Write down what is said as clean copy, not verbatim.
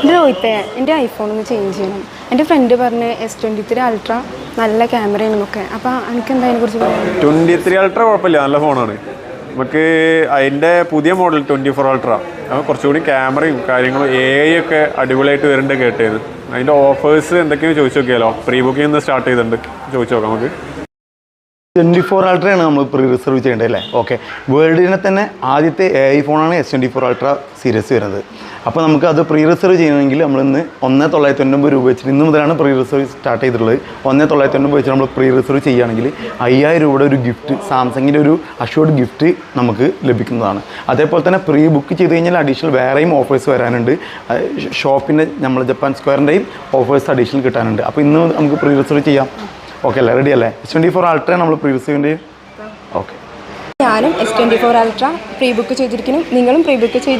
രോഹിത്തെ എൻ്റെ ഐഫോൺ ഒന്ന് ചേഞ്ച് ചെയ്യണം. എൻ്റെ ഫ്രണ്ട് പറഞ്ഞ് S23 അൾട്ര നല്ല ക്യാമറയാണെന്നൊക്കെ. അപ്പോൾ എനിക്ക് എന്താ അതിനെക്കുറിച്ച് പറയാം? 23 അൾട്ര കുഴപ്പമില്ല, നല്ല ഫോണാണ്. നമുക്ക് അതിൻ്റെ പുതിയ മോഡൽ 24 അൾട്ര കുറച്ചുകൂടി ക്യാമറയും കാര്യങ്ങളും AI ഒക്കെ അടിപൊളിയായിട്ട് വരുന്നുണ്ട് കേട്ടത്. അതിൻ്റെ ഓഫേഴ്സ് എന്തൊക്കെയോ ചോദിച്ചു നോക്കിയാലോ? പ്രീ ബുക്കിംഗ് ഒന്ന് സ്റ്റാർട്ട് ചെയ്തിട്ടുണ്ട്, ചോദിച്ചു നോക്കാം നമുക്ക്. 24 അൾട്രയാണ് നമ്മൾ പ്രീ റിസർവ് ചെയ്യേണ്ടത് അല്ലേ? ഓക്കെ. വേൾഡിനെ തന്നെ ആദ്യത്തെ AI ഫോണാണ് S24 അൾട്ര സീരീസ് വരുന്നത്. അപ്പോൾ നമുക്ക് അത് പ്രീ റിസർവ് ചെയ്യണമെങ്കിൽ നമ്മളിന്ന് 1999 രൂപ വെച്ചിട്ട്, ഇന്ന് മുതലാണ് പ്രീ റിസർവ് സ്റ്റാർട്ട് ചെയ്തിട്ടുള്ളത്. 1999 വെച്ചിട്ട് നമ്മൾ പ്രീ റിസർവ് ചെയ്യുകയാണെങ്കിൽ 5000 രൂപയുടെ ഒരു ഗിഫ്റ്റ്, സാംസങ്ങിൻ്റെ ഒരു അഷ്യൂർഡ് ഗിഫ്റ്റ് നമുക്ക് ലഭിക്കുന്നതാണ്. അതേപോലെ തന്നെ പ്രീ ബുക്ക് ചെയ്ത് കഴിഞ്ഞാൽ അഡീഷണൽ വേറെയും ഓഫേഴ്സ് വരാനുണ്ട്. ഷോപ്പിൻ്റെ നമ്മൾ ജപ്പാൻ സ്ക്വയറിൻ്റെയും ഓഫേഴ്സ് അഡീഷണൽ കിട്ടാനുണ്ട്. അപ്പോൾ ഇന്ന് നമുക്ക് പ്രീ റിസർവ് ചെയ്യാം. ഓക്കെ അല്ലേ? റെഡി അല്ലേ? S24 അൾട്ര നമ്മൾ പ്രീ റിസർവിൻ്റെ. ഓക്കെ. ഞാനും S24 അൾട്ര പ്രീ ബുക്ക് ചെയ്തിരിക്കുന്നു. നിങ്ങളും പ്രീ ബുക്ക് ചെയ്തു.